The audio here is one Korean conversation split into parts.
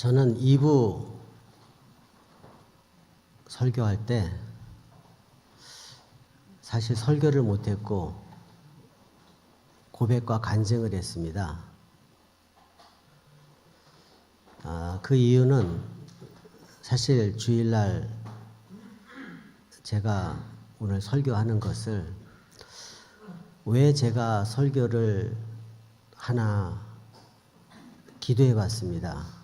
저는 2부 설교할 때 사실 설교를 못했고 고백과 간증을 했습니다. 그 이유는 사실 주일날 제가 오늘 설교하는 것을 왜 제가 설교를 하나 기도해 봤습니다.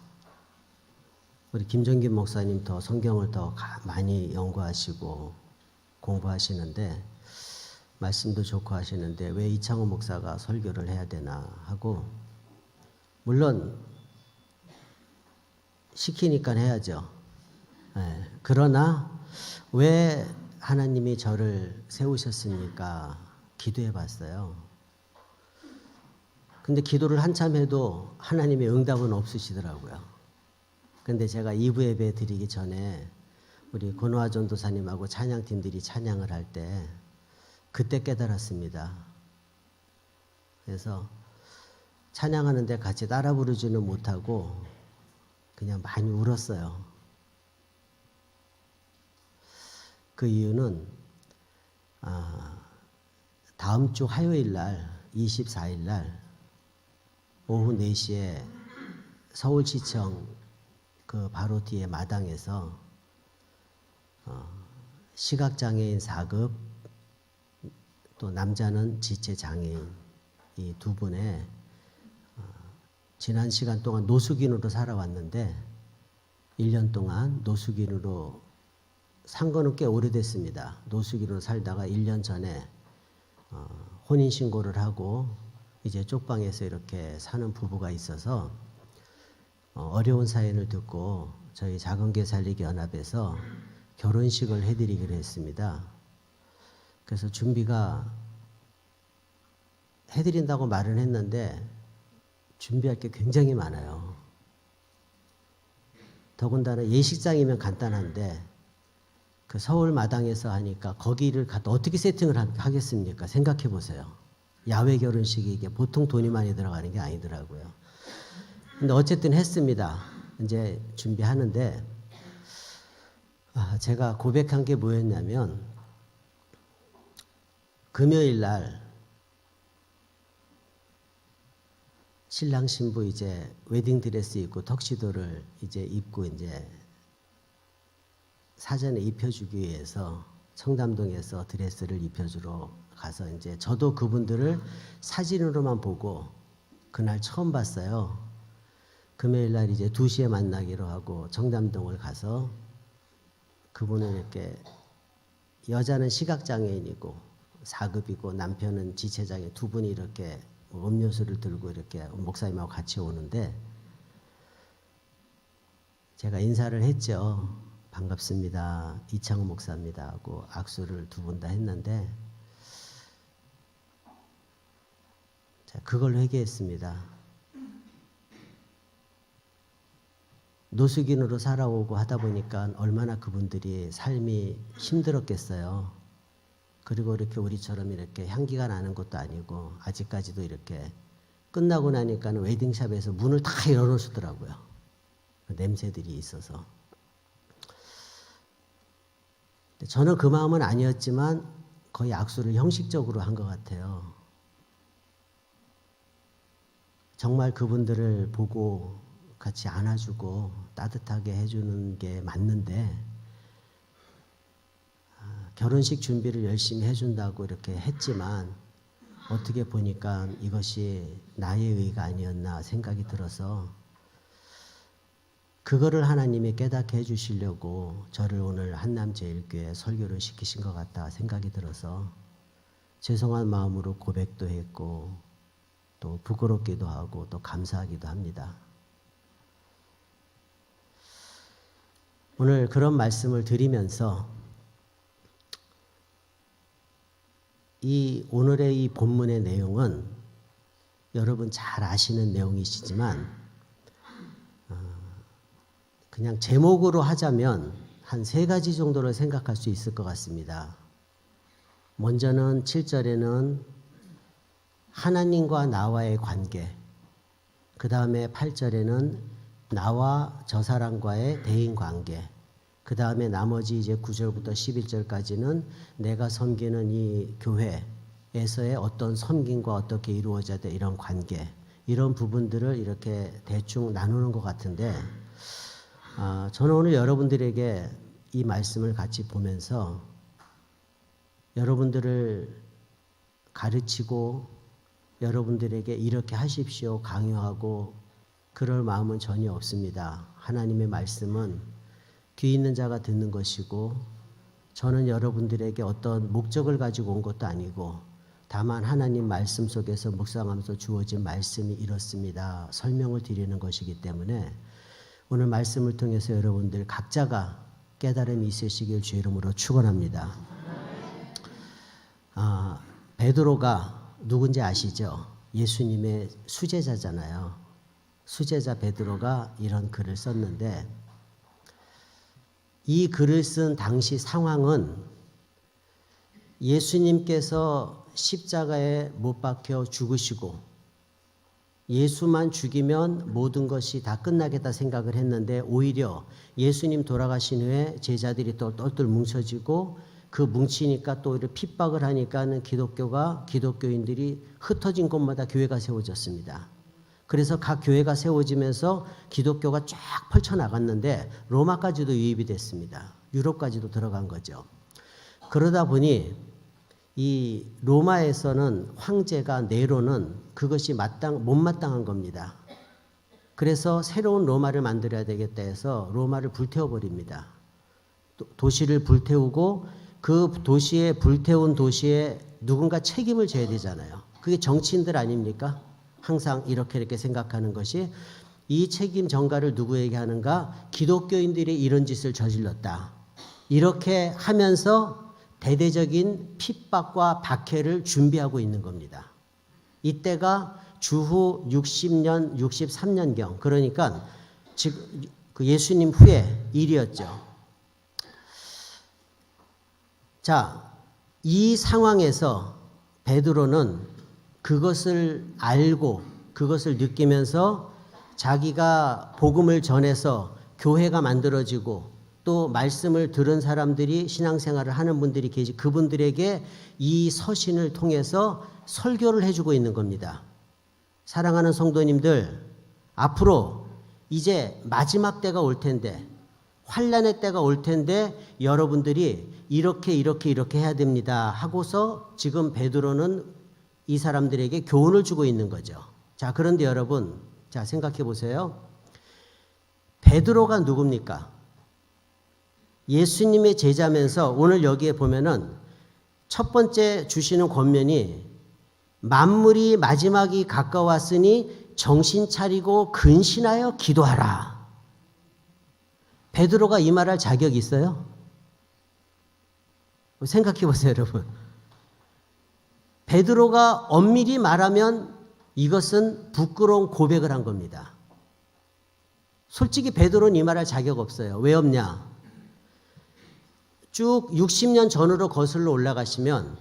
우리 김정균 목사님 더 성경을 더 많이 연구하시고 공부하시는데 말씀도 좋고 하시는데 왜 이창호 목사가 설교를 해야 되나 하고, 물론 시키니까 해야죠. 그러나 왜 하나님이 저를 세우셨습니까? 기도해 봤어요. 근데 기도를 한참 해도 하나님의 응답은 없으시더라고요. 근데 제가 2부 예배 드리기 전에 우리 권호아 전도사님하고 찬양팀들이 찬양을 할 때 그때 깨달았습니다. 그래서 찬양하는데 같이 따라 부르지는 못하고 그냥 많이 울었어요. 그 이유는 다음 주 화요일 날 24일 날 오후 4시에 서울시청 그 바로 뒤에 마당에서 시각장애인 4급 또 남자는 지체장애인 이 두 분의 지난 시간 동안 노숙인으로 살아왔는데 1년 동안 노숙인으로 산 거는 꽤 오래됐습니다. 노숙인으로 살다가 1년 전에 혼인신고를 하고 이제 쪽방에서 이렇게 사는 부부가 있어서 어려운 사연을 듣고 저희 작은교회 살리기 연합에서 결혼식을 해드리기로 했습니다. 그래서 준비가 해드린다고 말은 했는데 준비할 게 굉장히 많아요. 더군다나 예식장이면 간단한데 그 서울 마당에서 하니까 거기를 갖다 어떻게 세팅을 하겠습니까? 생각해 보세요. 야외 결혼식이 이게 보통 돈이 많이 들어가는 게 아니더라고요. 근데 어쨌든 했습니다. 이제 준비하는데 제가 고백한 게 뭐였냐면 금요일 날 신랑 신부 이제 웨딩 드레스 입고 턱시도를 이제 입고 이제 사전에 입혀주기 위해서 청담동에서 드레스를 입혀주러 가서 이제 저도 그분들을 사진으로만 보고 그날 처음 봤어요. 금요일 날 이제 2시에 만나기로 하고 청담동을 가서 그분은 이렇게 여자는 시각장애인이고 4급이고 남편은 지체장애 두 분이 이렇게 음료수를 들고 이렇게 목사님하고 같이 오는데 제가 인사를 했죠. 반갑습니다. 이창호 목사입니다 하고 악수를 두 분 다 했는데 그걸로 회개했습니다. 노숙인으로 살아오고 하다 보니까 얼마나 그분들이 삶이 힘들었겠어요. 그리고 이렇게 우리처럼 이렇게 향기가 나는 것도 아니고 아직까지도 이렇게 끝나고 나니까는 웨딩샵에서 문을 다 열어놓으시더라고요. 냄새들이 있어서. 저는 그 마음은 아니었지만 거의 악수를 형식적으로 한 것 같아요. 정말 그분들을 보고 같이 안아주고 따뜻하게 해주는 게 맞는데 결혼식 준비를 열심히 해준다고 이렇게 했지만 어떻게 보니까 이것이 나의 의가 아니었나 생각이 들어서 그거를 하나님이 깨닫게 해주시려고 저를 오늘 한남제일교회 설교를 시키신 것 같다 생각이 들어서 죄송한 마음으로 고백도 했고 또 부끄럽기도 하고 또 감사하기도 합니다. 오늘 그런 말씀을 드리면서 오늘의 이 본문의 내용은 여러분 잘 아시는 내용이시지만 그냥 제목으로 하자면 한 3가지 정도를 생각할 수 있을 것 같습니다. 먼저는 7절에는 하나님과 나와의 관계, 그 다음에 8절에는 나와 저 사람과의 대인 관계, 그 다음에 나머지 이제 9절부터 11절까지는 내가 섬기는 이 교회에서의 어떤 섬김과 어떻게 이루어져야 돼 이런 관계, 이런 부분들을 이렇게 대충 나누는 것 같은데, 저는 오늘 여러분들에게 이 말씀을 같이 보면서 여러분들을 가르치고 여러분들에게 이렇게 하십시오 강요하고 그럴 마음은 전혀 없습니다. 하나님의 말씀은 귀 있는 자가 듣는 것이고, 저는 여러분들에게 어떤 목적을 가지고 온 것도 아니고 다만 하나님 말씀 속에서 묵상하면서 주어진 말씀이 이렇습니다 설명을 드리는 것이기 때문에 오늘 말씀을 통해서 여러분들 각자가 깨달음이 있으시길 주 이름으로 축원합니다. 베드로가 누군지 아시죠? 예수님의 수제자잖아요. 수제자 베드로가 이런 글을 썼는데, 이 글을 쓴 당시 상황은 예수님께서 십자가에 못 박혀 죽으시고 예수만 죽이면 모든 것이 다 끝나겠다 생각을 했는데, 오히려 예수님 돌아가신 후에 제자들이 또 똘똘 뭉쳐지고 그 뭉치니까 또 이렇게 핍박을 하니까는 기독교인들이 흩어진 곳마다 교회가 세워졌습니다. 그래서 각 교회가 세워지면서 기독교가 쫙 펼쳐나갔는데 로마까지도 유입이 됐습니다. 유럽까지도 들어간 거죠. 그러다 보니 이 로마에서는 황제가 네로는 그것이 못마땅한 겁니다. 그래서 새로운 로마를 만들어야 되겠다 해서 로마를 불태워버립니다. 도시를 불태우고 그 도시에 불태운 도시에 누군가 책임을 져야 되잖아요. 그게 정치인들 아닙니까? 항상 이렇게 생각하는 것이, 이 책임 전가를 누구에게 하는가? 기독교인들이 이런 짓을 저질렀다. 이렇게 하면서 대대적인 핍박과 박해를 준비하고 있는 겁니다. 이때가 주후 60년, 63년경, 그러니까 지금 그 예수님 후의 일이었죠. 자, 이 상황에서 베드로는 그것을 알고 그것을 느끼면서 자기가 복음을 전해서 교회가 만들어지고 또 말씀을 들은 사람들이 신앙생활을 하는 분들이 계시, 그분들에게 이 서신을 통해서 설교를 해주고 있는 겁니다. 사랑하는 성도님들, 앞으로 이제 마지막 때가 올 텐데, 환난의 때가 올 텐데 여러분들이 이렇게 해야 됩니다 하고서 지금 베드로는 이 사람들에게 교훈을 주고 있는 거죠. 자, 그런데 여러분, 자, 생각해 보세요. 베드로가 누굽니까? 예수님의 제자면서 오늘 여기에 보면은 첫 번째 주시는 권면이 만물이 마지막이 가까웠으니 정신 차리고 근신하여 기도하라. 베드로가 이 말할 자격이 있어요? 생각해 보세요, 여러분. 베드로가 엄밀히 말하면 이것은 부끄러운 고백을 한 겁니다. 솔직히 베드로는 이 말할 자격 없어요. 왜 없냐? 쭉 60년 전으로 거슬러 올라가시면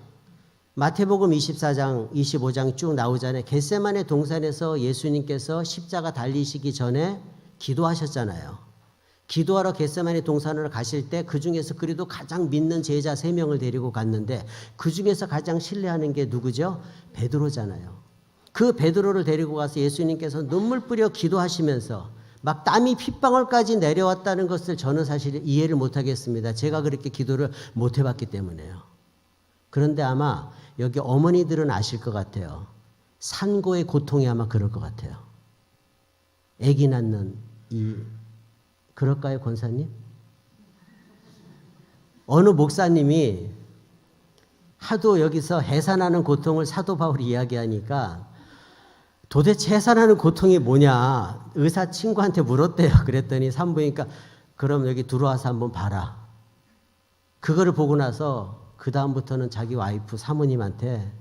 마태복음 24장, 25장 쭉 나오잖아요. 겟세마네 동산에서 예수님께서 십자가 달리시기 전에 기도하셨잖아요. 기도하러 겟세마네 동산으로 가실 때 그중에서 그래도 가장 믿는 제자 3명을 데리고 갔는데 그중에서 가장 신뢰하는 게 누구죠? 베드로잖아요. 그 베드로를 데리고 가서 예수님께서 눈물 뿌려 기도하시면서 막 땀이 핏방울까지 내려왔다는 것을 저는 사실 이해를 못하겠습니다. 제가 그렇게 기도를 못 해봤기 때문에요. 그런데 아마 여기 어머니들은 아실 것 같아요. 산고의 고통이 아마 그럴 것 같아요. 아기 낳는 그럴까요, 권사님? 어느 목사님이 하도 여기서 해산하는 고통을 사도 바울이 이야기하니까 도대체 해산하는 고통이 뭐냐 의사 친구한테 물었대요. 그랬더니 산부인과 그럼 여기 들어와서 한번 봐라. 그거를 보고 나서 그 다음부터는 자기 와이프 사모님한테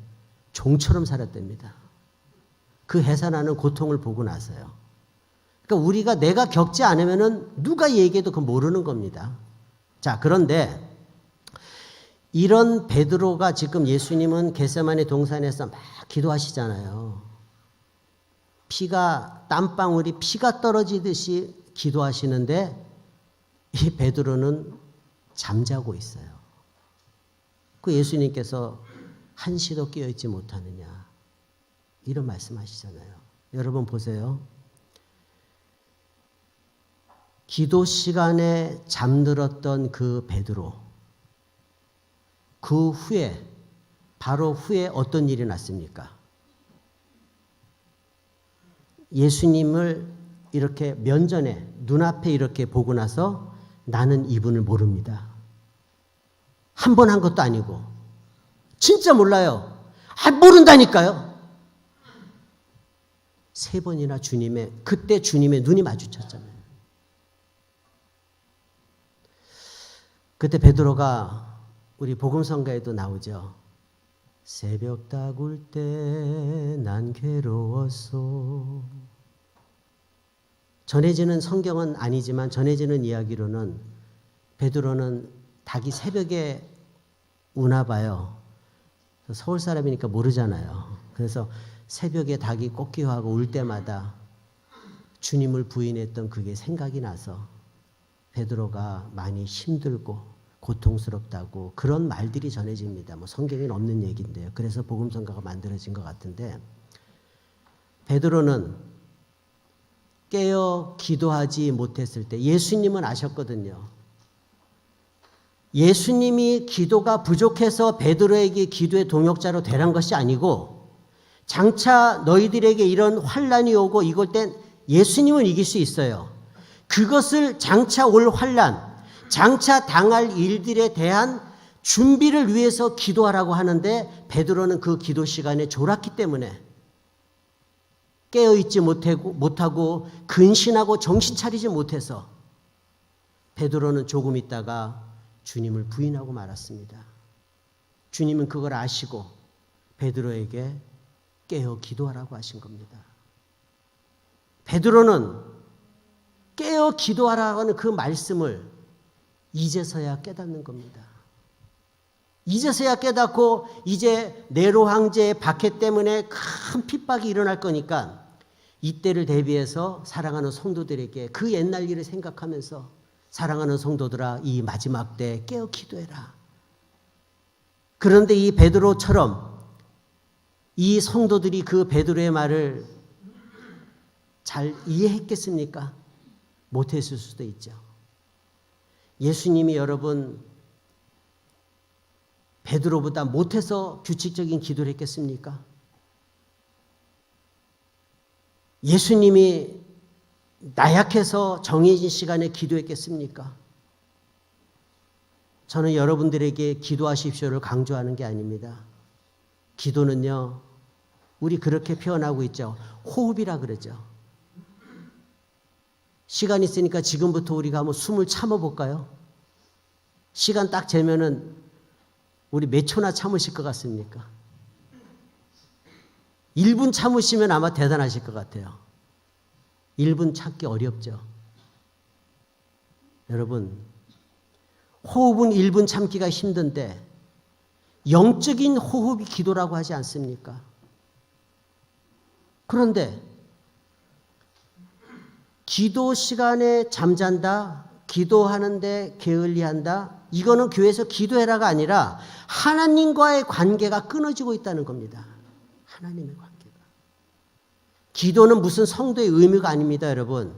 종처럼 살았답니다. 그 해산하는 고통을 보고 나서요. 그러니까 우리가 내가 겪지 않으면은 누가 얘기해도 그건 모르는 겁니다. 자, 그런데 이런 베드로가 지금 예수님은 겟세마네 동산에서 막 기도하시잖아요. 땀방울이 피가 떨어지듯이 기도하시는데 이 베드로는 잠자고 있어요. 그 예수님께서 한시도 깨어있지 못하느냐 이런 말씀하시잖아요. 여러분 보세요. 기도 시간에 잠들었던 그 베드로, 그 후에 바로 후에 어떤 일이 났습니까? 예수님을 이렇게 면전에 눈앞에 이렇게 보고 나서 나는 이분을 모릅니다. 한 번 한 것도 아니고 진짜 몰라요. 모른다니까요. 3번이나 그때 주님의 눈이 마주쳤잖아요. 그때 베드로가 우리 복음성가에도 나오죠. 새벽 다굴 때 난 괴로웠소. 전해지는 성경은 아니지만 전해지는 이야기로는 베드로는 닭이 새벽에 우나 봐요. 서울 사람이니까 모르잖아요. 그래서 새벽에 닭이 꽂기하고 울 때마다 주님을 부인했던 그게 생각이 나서 베드로가 많이 힘들고 고통스럽다고 그런 말들이 전해집니다. 성경에는 없는 얘기인데요. 그래서 복음성가가 만들어진 것 같은데 베드로는 깨어 기도하지 못했을 때 예수님은 아셨거든요. 예수님이 기도가 부족해서 베드로에게 기도의 동역자로 되란 것이 아니고 장차 너희들에게 이런 환난이 오고 이걸 땐 예수님은 이길 수 있어요. 그것을 장차 올 환난, 장차 당할 일들에 대한 준비를 위해서 기도하라고 하는데 베드로는 그 기도 시간에 졸았기 때문에 깨어있지 못하고 근신하고 정신 차리지 못해서 베드로는 조금 있다가 주님을 부인하고 말았습니다. 주님은 그걸 아시고 베드로에게 깨어 기도하라고 하신 겁니다. 베드로는 깨어 기도하라고 하는 그 말씀을 이제서야 깨닫는 겁니다. 이제서야 깨닫고 이제 네로 황제의 박해 때문에 큰 핍박이 일어날 거니까 이때를 대비해서 사랑하는 성도들에게 그 옛날 일을 생각하면서 사랑하는 성도들아 이 마지막 때 깨어 기도해라. 그런데 이 베드로처럼 이 성도들이 그 베드로의 말을 잘 이해했겠습니까? 못했을 수도 있죠. 예수님이 여러분 베드로보다 못해서 규칙적인 기도를 했겠습니까? 예수님이 나약해서 정해진 시간에 기도했겠습니까? 저는 여러분들에게 기도하십시오를 강조하는 게 아닙니다. 기도는요, 우리 그렇게 표현하고 있죠. 호흡이라 그러죠. 시간 있으니까 지금부터 우리가 한번 숨을 참아볼까요? 시간 딱 재면은 우리 몇 초나 참으실 것 같습니까? 1분 참으시면 아마 대단하실 것 같아요. 1분 참기 어렵죠. 여러분, 호흡은 1분 참기가 힘든데 영적인 호흡이 기도라고 하지 않습니까? 그런데 기도 시간에 잠잔다, 기도하는데 게을리한다, 이거는 교회에서 기도해라가 아니라 하나님과의 관계가 끊어지고 있다는 겁니다. 하나님의 관계가. 기도는 무슨 성도의 의무가 아닙니다, 여러분.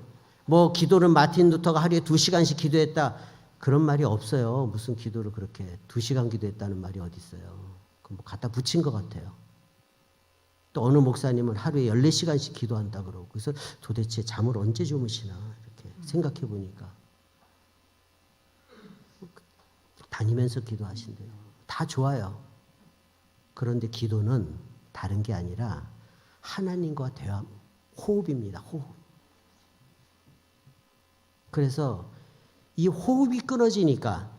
기도는 마틴 루터가 하루에 2시간씩 기도했다. 그런 말이 없어요. 무슨 기도를 그렇게 2시간 기도했다는 말이 어디 있어요. 갖다 붙인 것 같아요. 또 어느 목사님은 하루에 14시간씩 기도한다 그러고 그래서 도대체 잠을 언제 주무시나 이렇게 생각해 보니까 다니면서 기도하신대요. 다 좋아요. 그런데 기도는 다른 게 아니라 하나님과 대화, 호흡입니다. 호흡. 그래서 이 호흡이 끊어지니까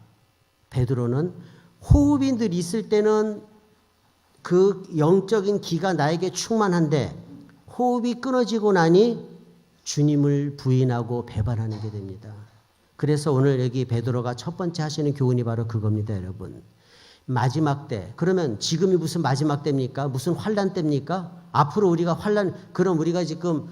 베드로는 호흡이 늘 있을 때는 그 영적인 기가 나에게 충만한데 호흡이 끊어지고 나니 주님을 부인하고 배반하는 게 됩니다. 그래서 오늘 여기 베드로가 첫 번째 하시는 교훈이 바로 그겁니다, 여러분. 마지막 때. 그러면 지금이 무슨 마지막 때입니까? 무슨 환난 때입니까? 앞으로 우리가 그럼 우리가 지금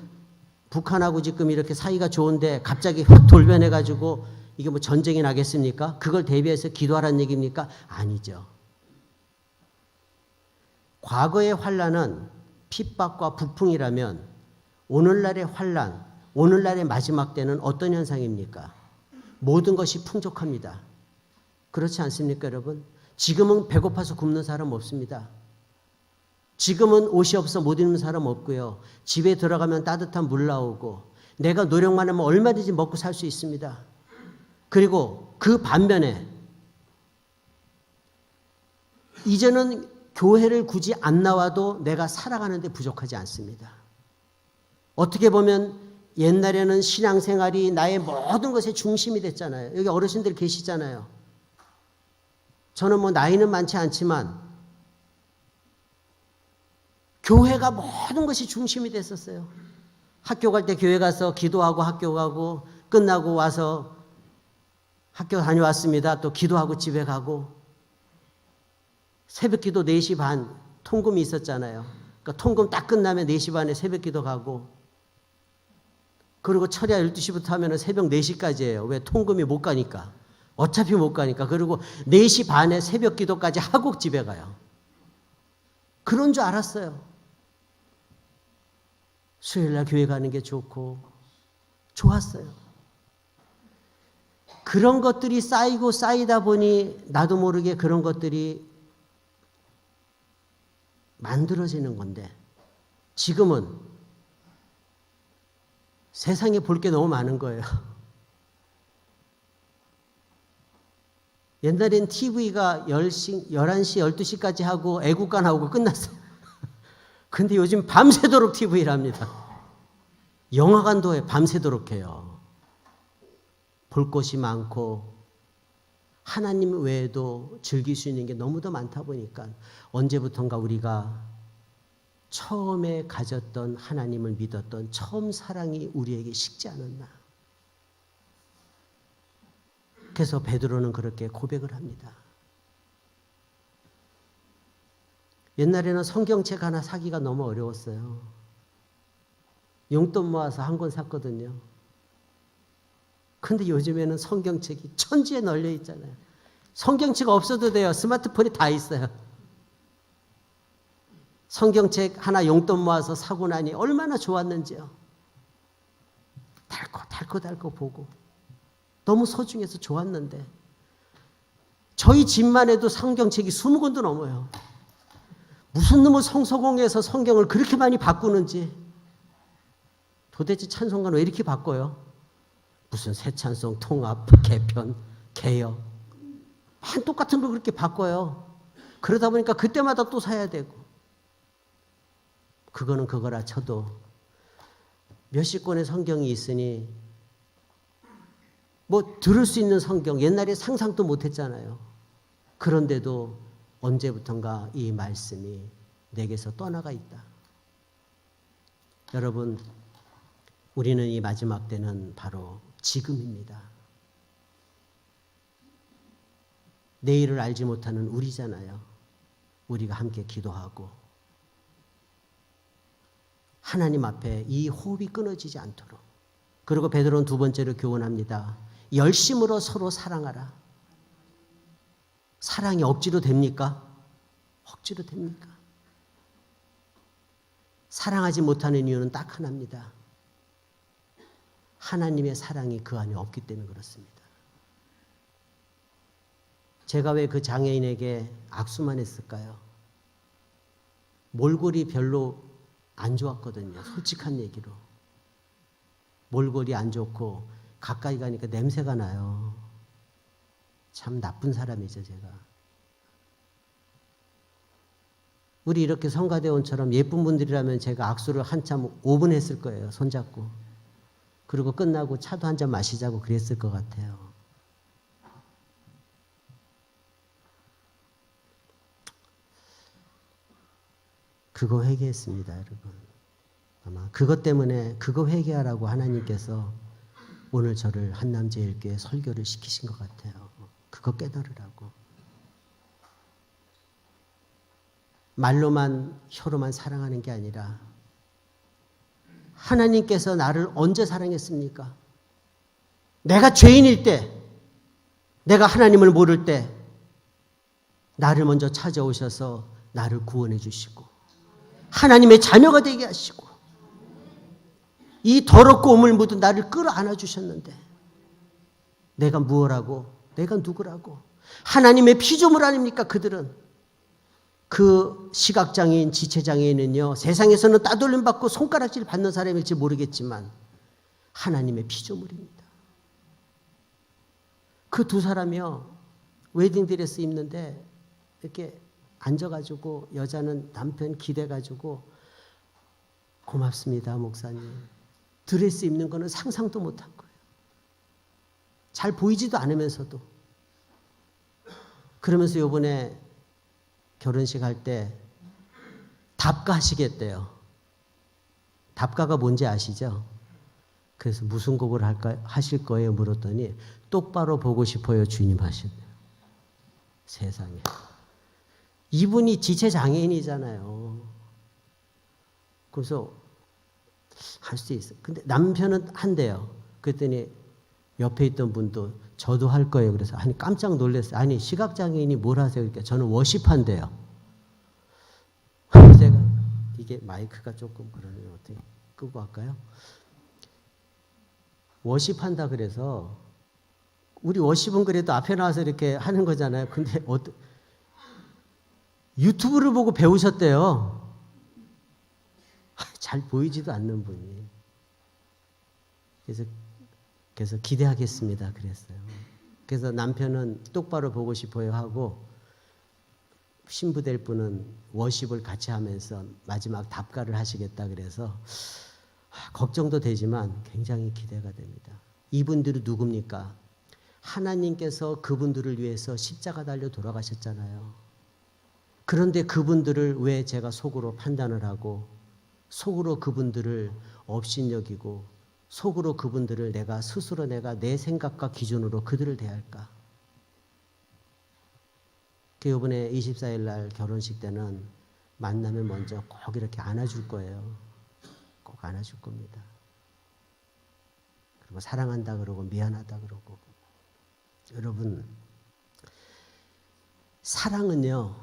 북한하고 지금 이렇게 사이가 좋은데 갑자기 확 돌변해가지고 이게 뭐 전쟁이 나겠습니까? 그걸 대비해서 기도하라는 얘기입니까? 아니죠. 과거의 환란은 핍박과 북풍이라면 오늘날의 환란, 오늘날의 마지막 때는 어떤 현상입니까? 모든 것이 풍족합니다. 그렇지 않습니까, 여러분? 지금은 배고파서 굶는 사람 없습니다. 지금은 옷이 없어 못 입는 사람 없고요. 집에 들어가면 따뜻한 물 나오고 내가 노력만 하면 얼마든지 먹고 살 수 있습니다. 그리고 그 반면에 이제는 교회를 굳이 안 나와도 내가 살아가는데 부족하지 않습니다. 어떻게 보면 옛날에는 신앙생활이 나의 모든 것의 중심이 됐잖아요. 여기 어르신들 계시잖아요. 저는 뭐 나이는 많지 않지만 교회가 모든 것이 중심이 됐었어요. 학교 갈 때 교회 가서 기도하고 학교 가고 끝나고 와서 학교 다녀왔습니다. 또 기도하고 집에 가고 새벽 기도 4시 반 통금이 있었잖아요. 그러니까 통금 딱 끝나면 4시 반에 새벽 기도 가고 그리고 철야 12시부터 하면 새벽 4시까지예요. 왜? 통금이 못 가니까. 어차피 못 가니까. 그리고 4시 반에 새벽 기도까지 하고 집에 가요. 그런 줄 알았어요. 수요일날 교회 가는 게 좋고 좋았어요. 그런 것들이 쌓이고 쌓이다 보니 나도 모르게 그런 것들이 만들어지는 건데 지금은 세상에 볼 게 너무 많은 거예요. 옛날엔 TV가 10시, 11시, 12시까지 하고 애국가 나오고 끝났어요. 근데 요즘 밤새도록 TV랍니다. 영화관도 밤새도록 해요. 볼 것이 많고 하나님 외에도 즐길 수 있는 게 너무도 많다 보니까 언제부턴가 우리가 처음에 가졌던 하나님을 믿었던 처음 사랑이 우리에게 식지 않았나. 그래서 베드로는 그렇게 고백을 합니다. 옛날에는 성경책 하나 사기가 너무 어려웠어요. 용돈 모아서 한 권 샀거든요. 근데 요즘에는 성경책이 천지에 널려 있잖아요. 성경책 없어도 돼요. 스마트폰이 다 있어요. 성경책 하나 용돈 모아서 사고 나니 얼마나 좋았는지요. 달고 보고 너무 소중해서 좋았는데 저희 집만 해도 성경책이 20권도 넘어요. 무슨 놈의 성서공에서 성경을 그렇게 많이 바꾸는지. 도대체 찬송가는 왜 이렇게 바꿔요? 무슨 새 찬송, 통합, 개편, 개역. 한 똑같은 걸 그렇게 바꿔요. 그러다 보니까 그때마다 또 사야 되고. 그거는 그거라 쳐도 몇십 권의 성경이 있으니 뭐 들을 수 있는 성경, 옛날에 상상도 못했잖아요. 그런데도 언제부턴가 이 말씀이 내게서 떠나가 있다. 여러분, 우리는 이 마지막 때는 바로 지금입니다. 내일을 알지 못하는 우리잖아요. 우리가 함께 기도하고 하나님 앞에 이 호흡이 끊어지지 않도록. 그리고 베드로는 두 번째로 교훈합니다. 열심으로 서로 사랑하라. 사랑이 억지로 됩니까? 억지로 됩니까? 사랑하지 못하는 이유는 딱 하나입니다. 하나님의 사랑이 그 안에 없기 때문에 그렇습니다. 제가 왜 그 장애인에게 악수만 했을까요? 몰골이 별로 안 좋았거든요. 솔직한 얘기로. 몰골이 안 좋고 가까이 가니까 냄새가 나요. 참 나쁜 사람이죠, 제가. 우리 이렇게 성가대원처럼 예쁜 분들이라면 제가 악수를 한참 5분 했을 거예요. 손잡고. 그리고 끝나고 차도 한잔 마시자고 그랬을 것 같아요. 그거 회개했습니다, 여러분. 아마 그것 때문에 그거 회개하라고 하나님께서 오늘 저를 한남제일교회 설교를 시키신 것 같아요. 그거 깨달으라고. 말로만 혀로만 사랑하는 게 아니라 하나님께서 나를 언제 사랑했습니까? 내가 죄인일 때, 내가 하나님을 모를 때 나를 먼저 찾아오셔서 나를 구원해 주시고 하나님의 자녀가 되게 하시고 이 더럽고 오물 묻은 나를 끌어안아 주셨는데 내가 무엇라고, 내가 누구라고. 하나님의 피조물 아닙니까? 그들은. 그 시각장애인, 지체장애인은요, 세상에서는 따돌림 받고 손가락질 받는 사람일지 모르겠지만 하나님의 피조물입니다. 그 두 사람이요, 웨딩드레스 입는데 이렇게 앉아가지고 여자는 남편 기대가지고 고맙습니다 목사님. 드레스 입는 거는 상상도 못한 거예요. 잘 보이지도 않으면서도. 그러면서 이번에 결혼식 할 때 답가 하시겠대요. 답가가 뭔지 아시죠? 그래서 무슨 곡을 하실 거예요? 물었더니 똑바로 보고 싶어요 주님 하신대요. 세상에. 이분이 지체장애인이잖아요. 그래서 할 수 있어요. 근데 남편은 한대요. 그랬더니 옆에 있던 분도 저도 할 거예요. 그래서 아니 깜짝 놀랐어요. 아니 시각장애인이 뭘 하세요? 그러니까 저는 워십한대요. 제가 이게 마이크가 조금 그러네요. 어떻게 끄고 할까요? 워십한다 그래서 우리 워십은 그래도 앞에 나와서 이렇게 하는 거잖아요. 근데 유튜브를 보고 배우셨대요. 잘 보이지도 않는 분이. 그래서 기대하겠습니다 그랬어요. 그래서 남편은 똑바로 보고 싶어요 하고 신부될 분은 워십을 같이 하면서 마지막 답가를 하시겠다 그래서 걱정도 되지만 굉장히 기대가 됩니다. 이분들이 누굽니까? 하나님께서 그분들을 위해서 십자가 달려 돌아가셨잖아요. 그런데 그분들을 왜 제가 속으로 판단을 하고 속으로 그분들을 업신여기고 속으로 그분들을 내가 스스로 내가 내 생각과 기준으로 그들을 대할까? 그 이번에 24일 날 결혼식 때는 만나면 먼저 꼭 이렇게 안아줄 거예요. 꼭 안아줄 겁니다. 그리고 사랑한다 그러고 미안하다 그러고. 여러분, 사랑은요,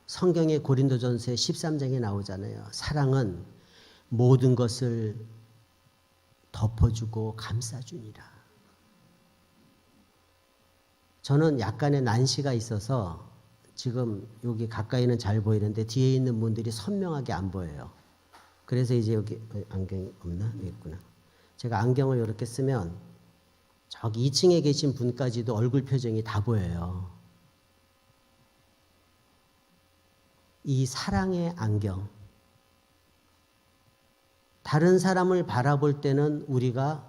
성경의 고린도전서 13장에 나오잖아요. 사랑은 모든 것을 덮어주고 감싸주니라. 저는 약간의 난시가 있어서 지금 여기 가까이는 잘 보이는데 뒤에 있는 분들이 선명하게 안 보여요. 그래서 이제 여기 안경이 없나? 여기 있구나. 제가 안경을 이렇게 쓰면 저기 2층에 계신 분까지도 얼굴 표정이 다 보여요. 이 사랑의 안경. 다른 사람을 바라볼 때는 우리가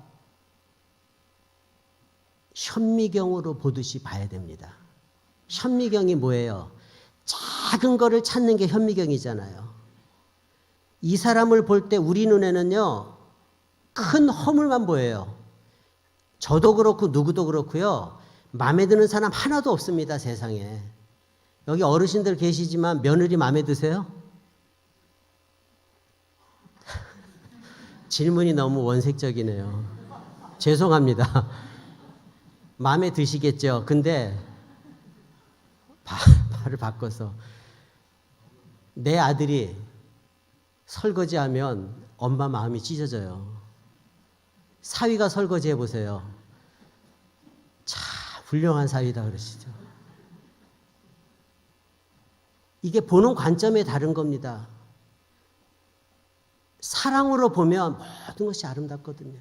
현미경으로 보듯이 봐야 됩니다. 현미경이 뭐예요? 작은 거를 찾는 게 현미경이잖아요. 이 사람을 볼 때 우리 눈에는요, 큰 허물만 보여요. 저도 그렇고 누구도 그렇고요. 마음에 드는 사람 하나도 없습니다, 세상에. 여기 어르신들 계시지만 며느리 마음에 드세요? 질문이 너무 원색적이네요. 죄송합니다. 마음에 드시겠죠? 근데 말을 바꿔서 내 아들이 설거지하면 엄마 마음이 찢어져요. 사위가 설거지 해보세요. 참 훌륭한 사위다 그러시죠. 이게 보는 관점이 다른 겁니다. 사랑으로 보면 모든 것이 아름답거든요.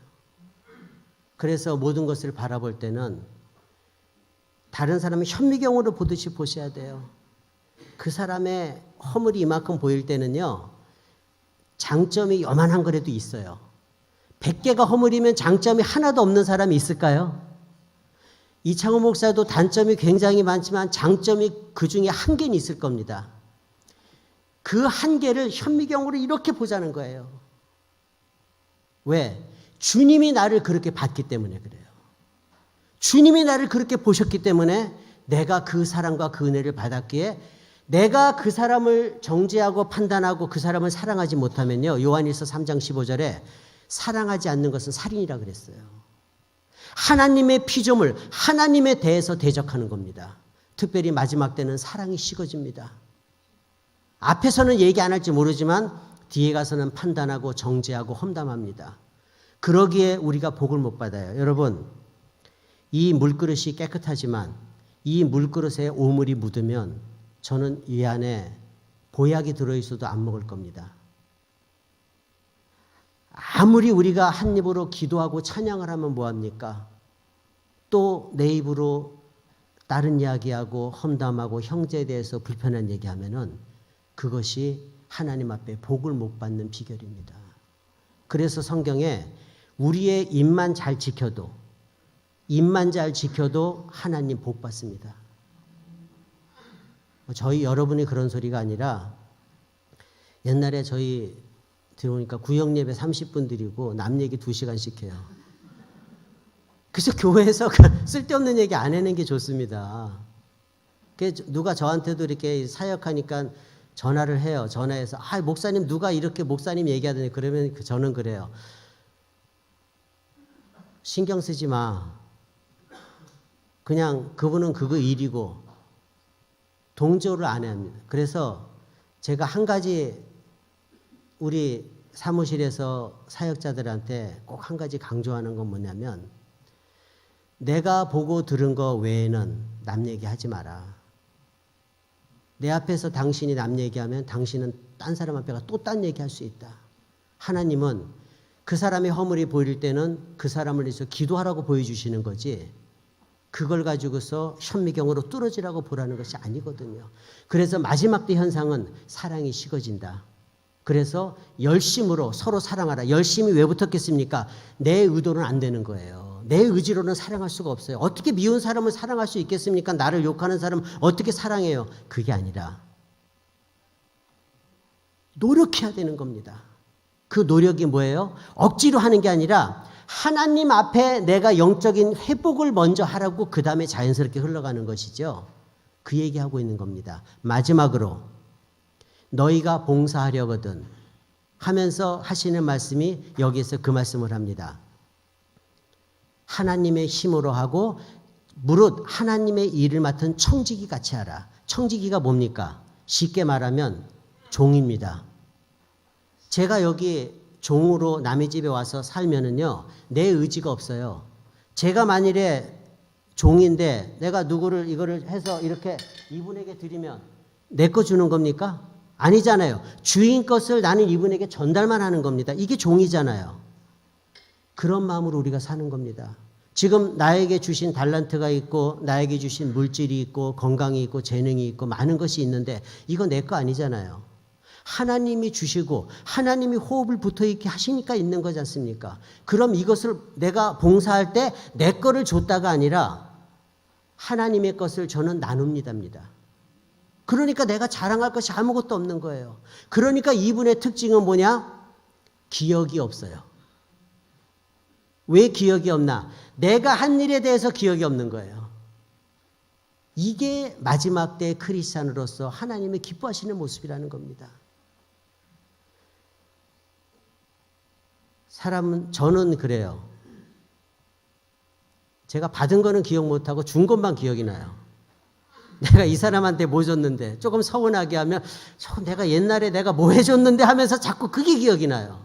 그래서 모든 것을 바라볼 때는 다른 사람의 현미경으로 보듯이 보셔야 돼요. 그 사람의 허물이 이만큼 보일 때는요, 장점이 요만한 거라도 있어요. 100개가 허물이면 장점이 하나도 없는 사람이 있을까요? 이창호 목사도 단점이 굉장히 많지만 장점이 그 중에 한 개는 있을 겁니다. 그 한 개를 현미경으로 이렇게 보자는 거예요. 왜? 주님이 나를 그렇게 봤기 때문에 그래요. 주님이 나를 그렇게 보셨기 때문에 내가 그 사랑과 그 은혜를 받았기에 내가 그 사람을 정죄하고 판단하고 그 사람을 사랑하지 못하면요. 요한일서 3장 15절에 사랑하지 않는 것은 살인이라 그랬어요. 하나님의 피조물, 하나님에 대해서 대적하는 겁니다. 특별히 마지막 때는 사랑이 식어집니다. 앞에서는 얘기 안 할지 모르지만 뒤에 가서는 판단하고 정죄하고 험담합니다. 그러기에 우리가 복을 못 받아요. 여러분, 이 물그릇이 깨끗하지만 이 물그릇에 오물이 묻으면 저는 이 안에 보약이 들어있어도 안 먹을 겁니다. 아무리 우리가 한 입으로 기도하고 찬양을 하면 뭐합니까? 또 내 입으로 다른 이야기하고 험담하고 형제에 대해서 불편한 얘기하면은 그것이 하나님 앞에 복을 못 받는 비결입니다. 그래서 성경에 우리의 입만 잘 지켜도 하나님 복 받습니다. 저희 여러분이 그런 소리가 아니라 옛날에 저희 들어오니까 구역 예배 30분 드리고 남 얘기 2시간씩 해요. 그래서 교회에서 쓸데없는 얘기 안 하는 게 좋습니다. 누가 저한테도 이렇게 사역하니까 전화를 해요. 전화해서 목사님 누가 이렇게 목사님 얘기하더니 그러면 저는 그래요. 신경 쓰지 마. 그냥 그분은 그거 일이고 동조를 안 합니다. 그래서 제가 한 가지 우리 사무실에서 사역자들한테 꼭 한 가지 강조하는 건 뭐냐면 내가 보고 들은 거 외에는 남 얘기하지 마라. 내 앞에서 당신이 남 얘기하면 당신은 딴 사람 앞에 가 또 딴 얘기할 수 있다. 하나님은 그 사람의 허물이 보일 때는 그 사람을 위해서 기도하라고 보여주시는 거지 그걸 가지고서 현미경으로 뚫어지라고 보라는 것이 아니거든요. 그래서 마지막 때 현상은 사랑이 식어진다. 그래서 열심으로 서로 사랑하라. 열심이 왜 붙었겠습니까? 내 의도는 안 되는 거예요. 내 의지로는 사랑할 수가 없어요. 어떻게 미운 사람을 사랑할 수 있겠습니까? 나를 욕하는 사람 어떻게 사랑해요? 그게 아니라 노력해야 되는 겁니다. 그 노력이 뭐예요? 억지로 하는 게 아니라 하나님 앞에 내가 영적인 회복을 먼저 하라고 그 다음에 자연스럽게 흘러가는 것이죠. 그 얘기하고 있는 겁니다. 마지막으로 너희가 봉사하려거든 하면서 하시는 말씀이 여기에서 그 말씀을 합니다. 하나님의 힘으로 하고 무릇 하나님의 일을 맡은 청지기 같이 하라. 청지기가 뭡니까? 쉽게 말하면 종입니다. 제가 여기 종으로 남의 집에 와서 살면은요, 내 의지가 없어요. 제가 만일에 종인데 내가 누구를 이거를 해서 이렇게 이분에게 드리면 내 거 주는 겁니까? 아니잖아요. 주인 것을 나는 이분에게 전달만 하는 겁니다. 이게 종이잖아요. 그런 마음으로 우리가 사는 겁니다. 지금 나에게 주신 달란트가 있고 나에게 주신 물질이 있고 건강이 있고 재능이 있고 많은 것이 있는데 이거 내 거 아니잖아요. 하나님이 주시고 하나님이 호흡을 붙어있게 하시니까 있는 거지 않습니까? 그럼 이것을 내가 봉사할 때 내 거를 줬다가 아니라 하나님의 것을 저는 나눕니다입니다. 그러니까 내가 자랑할 것이 아무것도 없는 거예요. 그러니까 이분의 특징은 뭐냐? 기억이 없어요. 왜 기억이 없나? 내가 한 일에 대해서 기억이 없는 거예요. 이게 마지막 때 크리스찬으로서 하나님이 기뻐하시는 모습이라는 겁니다. 저는 그래요. 제가 받은 거는 기억 못하고 준 것만 기억이 나요. 내가 이 사람한테 뭐 줬는데 조금 서운하게 하면 내가 옛날에 내가 뭐 해줬는데 하면서 자꾸 그게 기억이 나요.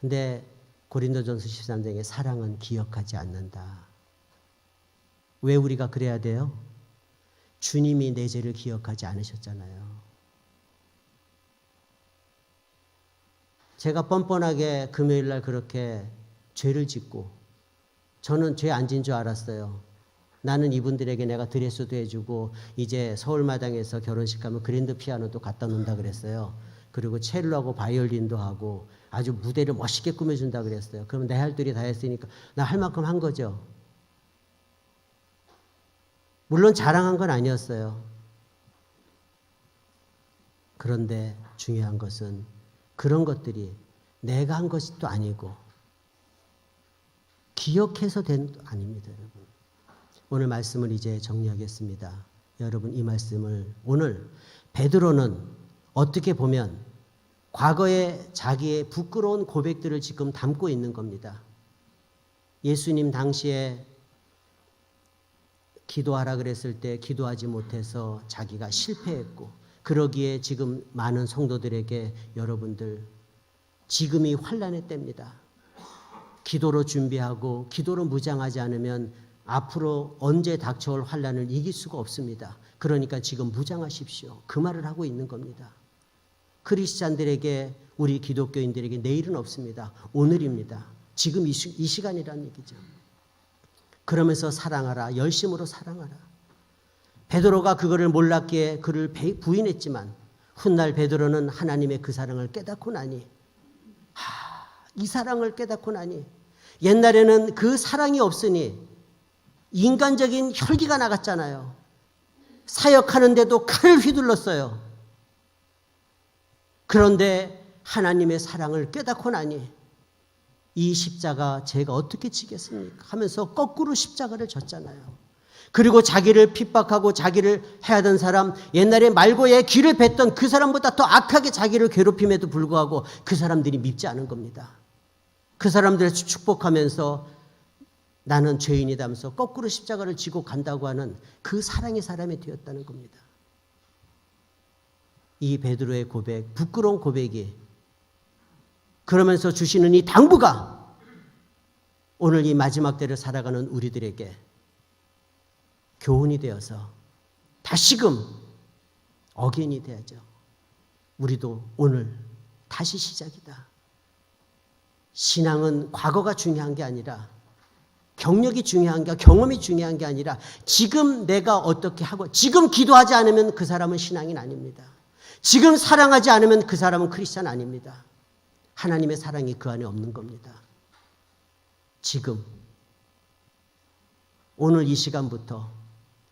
근데 고린도전서 13장에 사랑은 기억하지 않는다. 왜 우리가 그래야 돼요? 주님이 내 죄를 기억하지 않으셨잖아요. 제가 뻔뻔하게 금요일 날 그렇게 죄를 짓고 저는 죄 안 진 줄 알았어요. 나는 이분들에게 내가 드레스도 해주고 이제 서울마당에서 결혼식 가면 그랜드 피아노도 갖다 놓는다 그랬어요. 그리고 첼로하고 바이올린도 하고 아주 무대를 멋있게 꾸며준다 그랬어요. 그러면 내 할 일이 다 했으니까 나 할 만큼 한 거죠. 물론 자랑한 건 아니었어요. 그런데 중요한 것은 그런 것들이 내가 한 것이 또 아니고 기억해서 된 것도 아닙니다, 여러분. 오늘 말씀을 이제 정리하겠습니다. 여러분 이 말씀을 오늘 베드로는 어떻게 보면 과거에 자기의 부끄러운 고백들을 지금 담고 있는 겁니다. 예수님 당시에 기도하라 그랬을 때 기도하지 못해서 자기가 실패했고, 그러기에 지금 많은 성도들에게 여러분들 지금이 환난의 때입니다. 기도로 준비하고 기도로 무장하지 않으면 앞으로 언제 닥쳐올 환난을 이길 수가 없습니다. 그러니까 지금 무장하십시오. 그 말을 하고 있는 겁니다. 크리스찬들에게, 우리 기독교인들에게 내일은 없습니다. 오늘입니다. 지금 이 시간이라는 얘기죠. 그러면서 사랑하라. 열심으로 사랑하라. 베드로가 그거를 몰랐기에 그를 부인했지만 훗날 베드로는 하나님의 그 사랑을 깨닫고 나니, 이 사랑을 깨닫고 나니, 옛날에는 그 사랑이 없으니 인간적인 혈기가 나갔잖아요. 사역하는데도 칼을 휘둘렀어요. 그런데 하나님의 사랑을 깨닫고 나니 이 십자가 제가 어떻게 지겠습니까? 하면서 거꾸로 십자가를 졌잖아요. 그리고 자기를 핍박하고 자기를 해하던 사람, 옛날에 말고에 귀를 뱉던 그 사람보다 더 악하게 자기를 괴롭힘에도 불구하고 그 사람들이 밉지 않은 겁니다. 그 사람들을 축복하면서 나는 죄인이다 하면서 거꾸로 십자가를 지고 간다고 하는 그 사랑의 사람이 되었다는 겁니다. 이 베드로의 고백, 부끄러운 고백이, 그러면서 주시는 이 당부가 오늘 이 마지막 때를 살아가는 우리들에게 교훈이 되어서 다시금 어게인이 돼야죠. 우리도 오늘 다시 시작이다. 신앙은 과거가 중요한 게 아니라, 경력이 중요한 게, 경험이 중요한 게 아니라 지금 내가 어떻게 하고, 지금 기도하지 않으면 그 사람은 신앙인 아닙니다. 지금 사랑하지 않으면 그 사람은 크리스찬 아닙니다. 하나님의 사랑이 그 안에 없는 겁니다. 지금 오늘 이 시간부터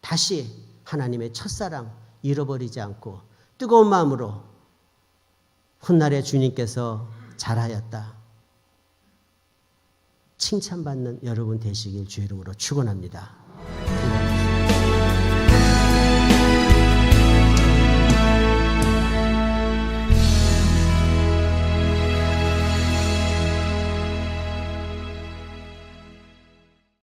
다시 하나님의 첫사랑 잃어버리지 않고 뜨거운 마음으로 훗날에 주님께서 잘하였다 칭찬받는 여러분 되시길 주의 이름으로 축원합니다.